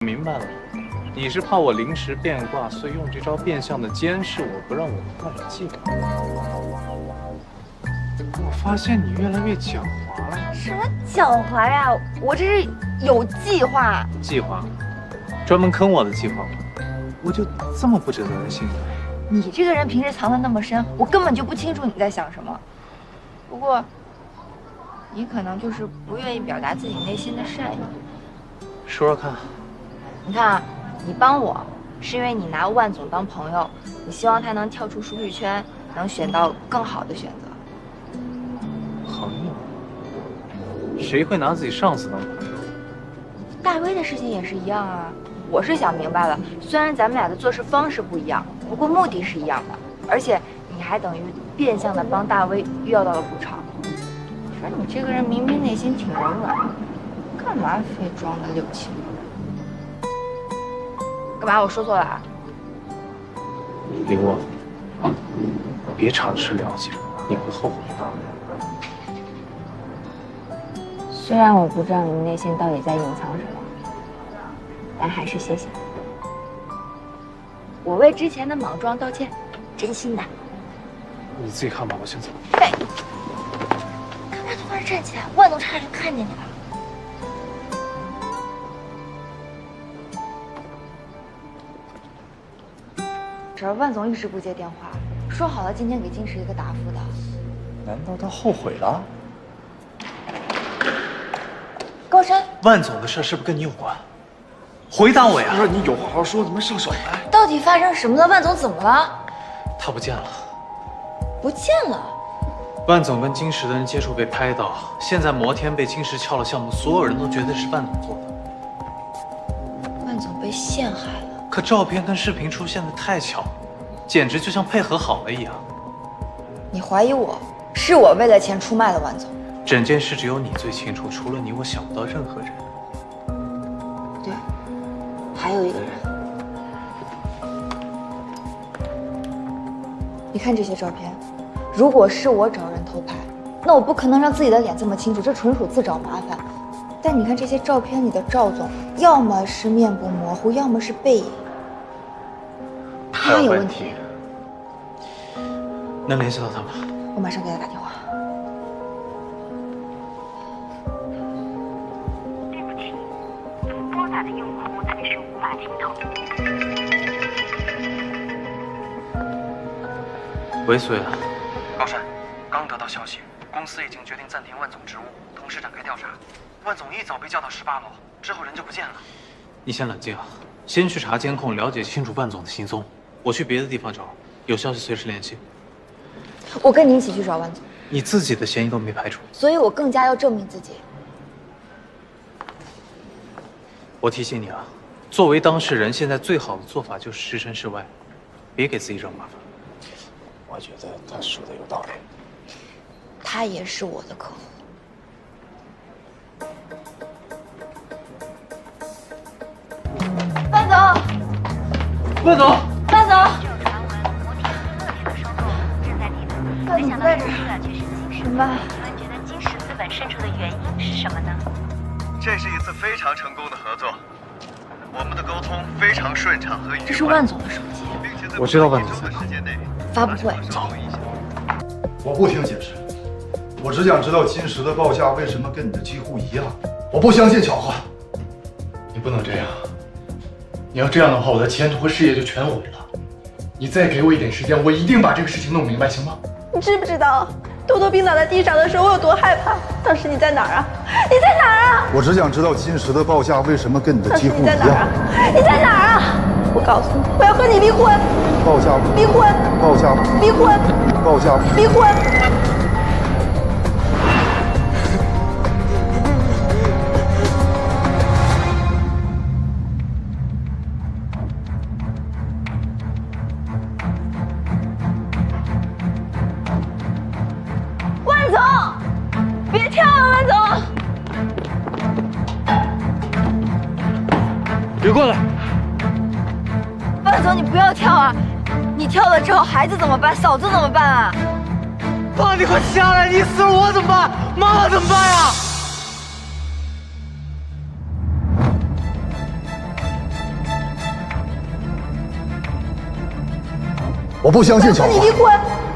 明白了，你是怕我临时变卦，所以用这招变相的监视我，不让我换计划。我发现你越来越狡猾了。什么狡猾呀？我这是有计划。计划？专门坑我的计划吗？我就这么不值得人信任？你这个人平时藏得那么深，我根本就不清楚你在想什么。不过，你可能就是不愿意表达自己内心的善意。说说看。你看啊，你帮我是因为你拿万总当朋友，你希望他能跳出舒适圈，能选到更好的选择。朋友？谁会拿自己上司当朋友？大威的事情也是一样啊。我是想明白了，虽然咱们俩的做事方式不一样，不过目的是一样的，而且你还等于变相的帮大威要到了补偿。说你这个人明明内心挺柔软的，干嘛非装的六亲？干嘛？我说错了啊？林沃，别尝试了解，你会后悔的。虽然我不知道你内心到底在隐藏什么，但还是谢谢你。我为之前的莽撞道歉，真心的。你自己看吧，我先走。哎，干嘛突然站起来？万总差点就看见你了。这儿万总一直不接电话，说好了今天给金石一个答复的。难道他后悔了？高山，万总的事是不是跟你有关？回答我呀！不是你有话好说，怎么上手来？到底发生什么了？万总怎么了？他不见了。不见了。万总跟金石的人接触被拍到，现在摩天被金石撬了项目，所有人都觉得是万总做的。万总被陷害了。可照片跟视频出现的太巧了，简直就像配合好了一样。你怀疑我是我为了钱出卖了万总？整件事只有你最清楚，除了你，我想不到任何人。对，还有一个人。你看这些照片，如果是我找人偷拍，那我不可能让自己的脸这么清楚，这纯属自找麻烦。但你看这些照片里的赵总，要么是面部模糊，要么是背影，他有问题。能联系到他吗？我马上给他打电话。对不起，您拨打的用户暂时无法接通。喂，苏远。高山，刚得到消息，公司已经决定暂停万总职务，同时展开调查。万总一早被叫到18楼，之后人就不见了。你先冷静啊，先去查监控，了解清楚万总的行踪。我去别的地方找，有消息随时联系。我跟你一起去找万总。你自己的嫌疑都没排除，所以我更加要证明自己。我提醒你啊，作为当事人，现在最好的做法就是置身事外，别给自己惹麻烦。我觉得他说的有道理。他也是我的客户。万总，万总，就万总，有传闻，摩天资特别的收购正在提的，没想到这却是金石。怎么办？你们觉得金石资本胜出的原因是什么呢？这是一次非常成功的合作，我们的沟通非常顺畅和愉快。这是万总的手机，并且在我知道万总不到1周的时间内发布会。走。我不听解释，我只想知道金石的报价为什么跟你的几乎一样。我不相信巧合。你不能这样，你要这样的话，我的前途和事业就全毁了。你再给我一点时间，我一定把这个事情弄明白，行吗？你知不知道豆豆病倒在地上的时候我有多害怕？当时你在哪儿啊？你在哪儿啊？我只想知道金石的报价为什么跟你的几乎一你在哪儿啊样。？你在哪儿啊？我告诉你，我要和你离婚！报价离婚！报价离婚！报价离婚！万总，别跳了，万总！别过来！万总，你不要跳啊！你跳了之后，孩子怎么办？嫂子怎么办啊？爸，你快下来！你死了我怎么办？妈妈怎么办呀？我不相信巧和你离婚。